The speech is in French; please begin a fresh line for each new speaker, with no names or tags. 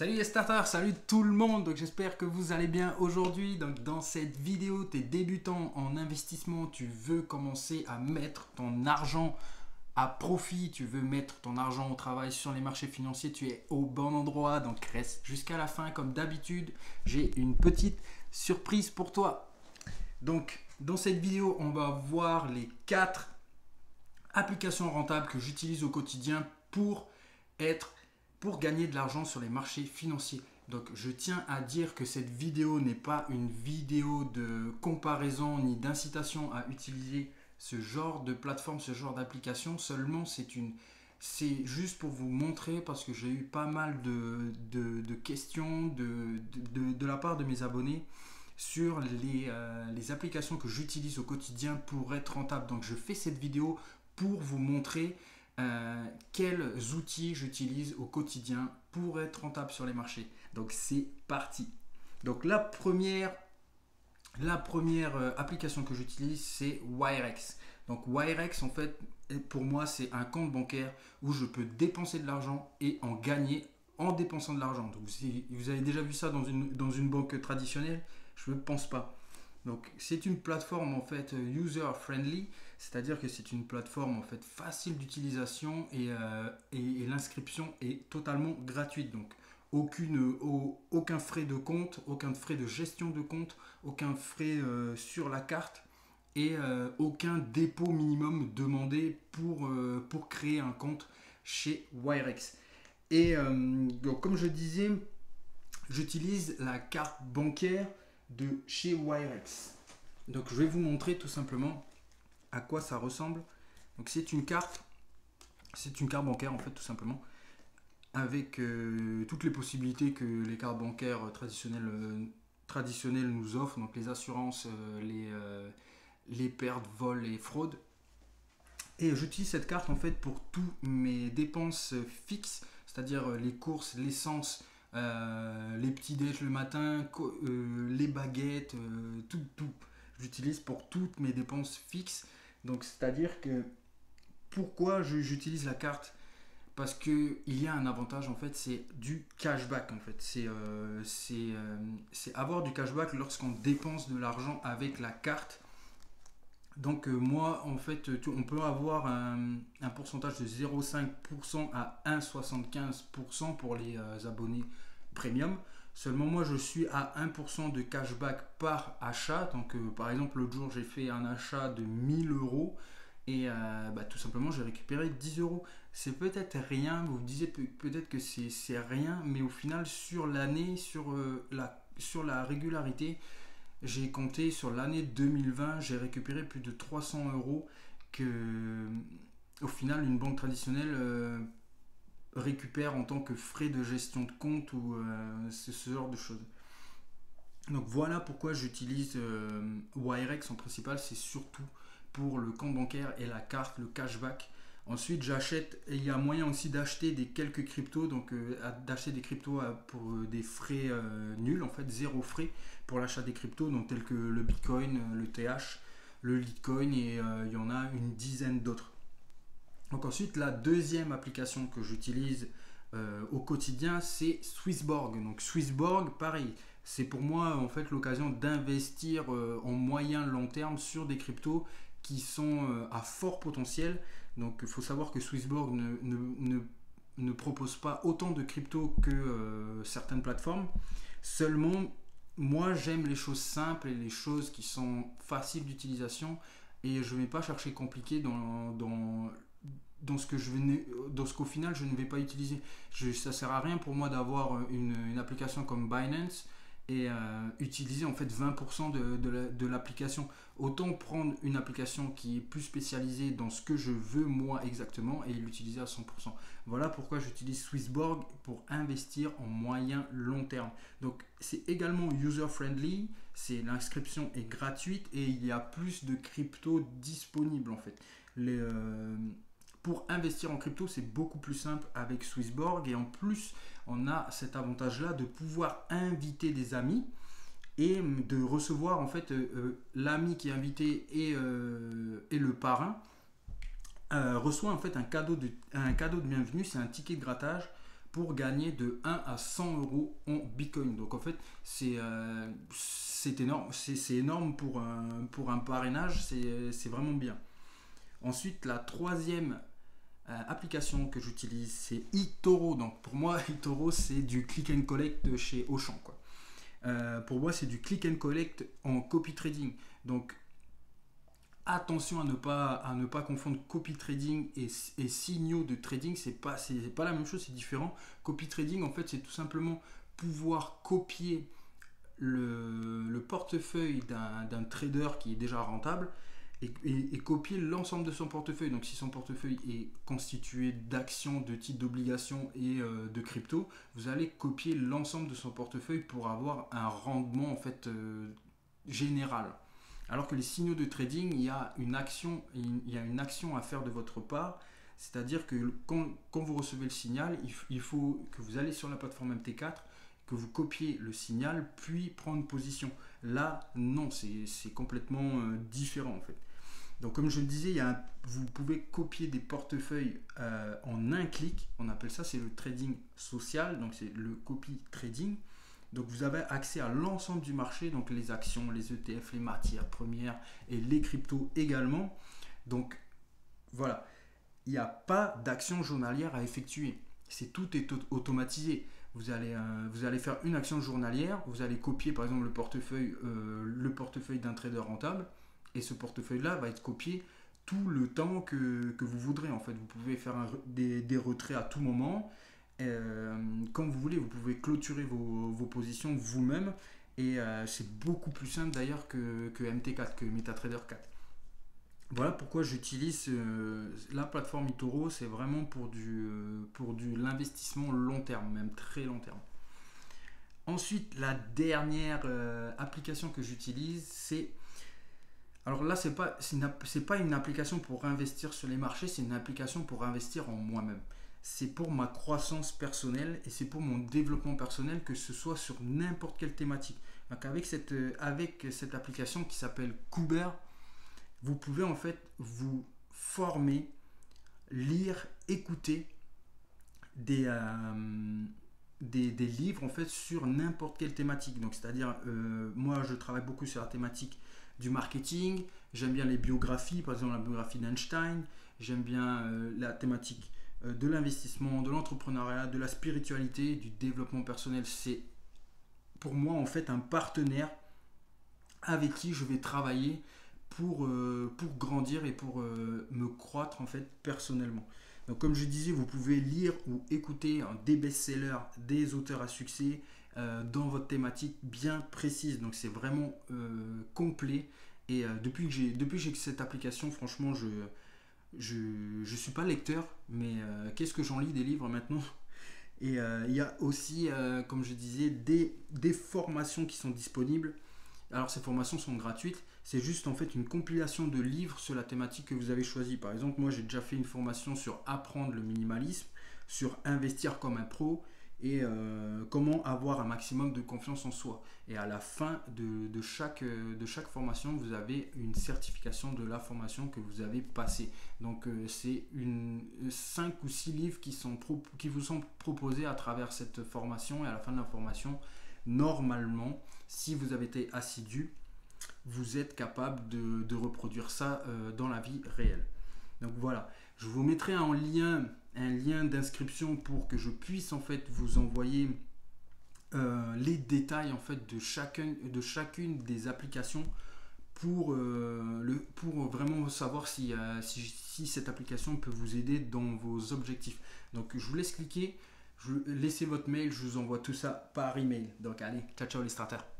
Salut les starters, salut tout le monde. Donc j'espère que vous allez bien aujourd'hui. Donc dans cette vidéo, tu es débutant en investissement, tu veux commencer à mettre ton argent à profit, tu veux mettre ton argent au travail sur les marchés financiers, tu es au bon endroit. Donc reste jusqu'à la fin comme d'habitude. J'ai une petite surprise pour toi. Donc dans cette vidéo, on va voir les 4 applications rentables que j'utilise au quotidien pour gagner de l'argent sur les marchés financiers. Donc je tiens à dire que cette vidéo n'est pas une vidéo de comparaison ni d'incitation à utiliser ce genre de plateforme, ce genre d'application. Seulement c'est juste pour vous montrer, parce que j'ai eu pas mal de questions de la part de mes abonnés sur les applications que j'utilise au quotidien pour être rentable. Donc je fais cette vidéo pour vous montrer quels outils j'utilise au quotidien pour être rentable sur les marchés. Donc c'est parti. Donc la première application que j'utilise, c'est Wirex. Donc Wirex, en fait, pour moi, c'est un compte bancaire où je peux dépenser de l'argent et en gagner en dépensant de l'argent. Donc si vous avez déjà vu ça dans une banque traditionnelle, je ne pense pas. Donc c'est une plateforme en fait user friendly, c'est-à-dire que c'est une plateforme en fait facile d'utilisation et l'inscription est totalement gratuite. Donc aucun frais de compte, aucun frais de gestion de compte, aucun frais sur la carte et aucun dépôt minimum demandé pour créer un compte chez Wirex. Et donc, comme je disais, j'utilise la carte bancaire de chez Wirex. Donc je vais vous montrer tout simplement à quoi ça ressemble. Donc c'est une carte bancaire en fait, tout simplement, avec toutes les possibilités que les cartes bancaires traditionnelles nous offrent, donc les assurances, les pertes, vols et fraudes. Et j'utilise cette carte en fait pour tous mes dépenses fixes, c'est-à-dire les courses, l'essence, les petits déj le matin, les baguettes, tout. J'utilise pour toutes mes dépenses fixes. Donc c'est-à-dire que pourquoi j'utilise la carte? Parce qu'il y a un avantage en fait, c'est du cashback en fait. C'est avoir du cashback lorsqu'on dépense de l'argent avec la carte. Donc moi en fait on peut avoir un pourcentage de 0,5% à 1,75% pour les abonnés premium. Seulement moi je suis à 1% de cashback par achat. Donc par exemple l'autre jour j'ai fait un achat de 1000 euros et tout simplement j'ai récupéré 10 euros. C'est peut-être rien, vous vous disiez peut-être que c'est rien, mais au final sur l'année, sur la régularité, j'ai compté sur l'année 2020, j'ai récupéré plus de 300 euros que, au final, une banque traditionnelle récupère en tant que frais de gestion de compte ou ce genre de choses. Donc voilà pourquoi j'utilise Wirex en principal, c'est surtout pour le compte bancaire et la carte, le cashback. Ensuite, j'achète, et il y a moyen aussi d'acheter quelques cryptos, donc d'acheter des cryptos pour des frais nuls, en fait, zéro frais pour l'achat des cryptos, donc tels que le Bitcoin, le TH, le Litecoin, et il y en a une dizaine d'autres. Donc ensuite, la deuxième application que j'utilise au quotidien, c'est Swissborg. Donc Swissborg, pareil, c'est pour moi en fait l'occasion d'investir en moyen long terme sur des cryptos qui sont à fort potentiel. Donc il faut savoir que Swissborg ne propose pas autant de cryptos que certaines plateformes. Seulement, moi j'aime les choses simples et les choses qui sont faciles d'utilisation et je ne vais pas chercher compliqué dans ce qu'au final je ne vais pas utiliser. Ça sert à rien pour moi d'avoir une application comme Binance et utiliser en fait 20% de l'application. Autant prendre une application qui est plus spécialisée dans ce que je veux moi exactement et l'utiliser à 100%. Voilà pourquoi j'utilise Swissborg pour investir en moyen long terme. Donc c'est également user friendly, l'inscription est gratuite et il y a plus de crypto disponibles en fait. Pour investir en crypto, c'est beaucoup plus simple avec Swissborg et en plus, on a cet avantage-là de pouvoir inviter des amis et de recevoir en fait l'ami qui est invité et le parrain reçoit en fait un cadeau de bienvenue, c'est un ticket de grattage pour gagner de 1 à 100 euros en Bitcoin. Donc en fait, c'est énorme, c'est énorme pour un parrainage, c'est vraiment bien. Ensuite, la troisième application que j'utilise, c'est eToro. Donc pour moi, eToro, c'est du click and collect de chez Auchan, quoi. Pour moi, c'est du click and collect en copy trading. Donc attention à ne pas confondre copy trading et signaux de trading. C'est pas la même chose, c'est différent. Copy trading, en fait, c'est tout simplement pouvoir copier le portefeuille d'un trader qui est déjà rentable et copier l'ensemble de son portefeuille. Donc si son portefeuille est constitué d'actions, de titres d'obligations et de crypto, vous allez copier l'ensemble de son portefeuille pour avoir un rendement en fait général. Alors que les signaux de trading, il y a une action à faire de votre part. C'est-à-dire que quand vous recevez le signal, il faut que vous allez sur la plateforme MT4, que vous copiez le signal, puis prendre position. Là, non, c'est complètement différent en fait. Donc comme je le disais, vous pouvez copier des portefeuilles en un clic. On appelle ça, c'est le trading social, donc c'est le copy trading. Donc vous avez accès à l'ensemble du marché, donc les actions, les ETF, les matières premières et les cryptos également. Donc voilà, il n'y a pas d'action journalière à effectuer. Tout est automatisé. Vous allez faire une action journalière, vous allez copier par exemple le portefeuille d'un trader rentable, et ce portefeuille-là va être copié tout le temps que vous voudrez. En fait, vous pouvez faire des retraits à tout moment. Quand vous voulez, vous pouvez clôturer vos positions vous-même, et c'est beaucoup plus simple d'ailleurs que MT4, que MetaTrader 4. Voilà pourquoi j'utilise la plateforme eToro. C'est vraiment pour l'investissement long terme, même très long terme. Ensuite, la dernière application que j'utilise, c'est... Alors là, c'est pas une application pour investir sur les marchés, c'est une application pour investir en moi-même. C'est pour ma croissance personnelle et c'est pour mon développement personnel, que ce soit sur n'importe quelle thématique. Donc avec cette application qui s'appelle Kuber, vous pouvez en fait vous former, lire, écouter des livres en fait sur n'importe quelle thématique. Donc c'est-à-dire, moi je travaille beaucoup sur la thématique du marketing, j'aime bien les biographies, par exemple la biographie d'Einstein, j'aime bien la thématique de l'investissement, de l'entrepreneuriat, de la spiritualité, du développement personnel. C'est pour moi en fait un partenaire avec qui je vais travailler pour grandir et pour me croître en fait personnellement. Donc comme je disais, vous pouvez lire ou écouter des best-sellers, des auteurs à succès dans votre thématique bien précise. Donc c'est vraiment complet. Et depuis que j'ai cette application, franchement, je suis pas lecteur, mais qu'est-ce que j'en lis des livres maintenant. Et il y a aussi, comme je disais, des formations qui sont disponibles. Alors ces formations sont gratuites, c'est juste en fait une compilation de livres sur la thématique que vous avez choisie. Par exemple, moi j'ai déjà fait une formation sur apprendre le minimalisme, sur investir comme un pro et comment avoir un maximum de confiance en soi. Et à la fin de chaque formation, vous avez une certification de la formation que vous avez passée. Donc c'est 5 ou 6 livres qui vous sont proposés à travers cette formation, et à la fin de la formation, normalement, si vous avez été assidu, vous êtes capable de reproduire ça dans la vie réelle. Donc voilà, je vous mettrai un lien d'inscription pour que je puisse en fait vous envoyer les détails en fait de chacune des applications pour vraiment savoir si cette application peut vous aider dans vos objectifs. Donc je vous laisse cliquer. Laissez votre mail, je vous envoie tout ça par email. Donc allez, ciao ciao les starters.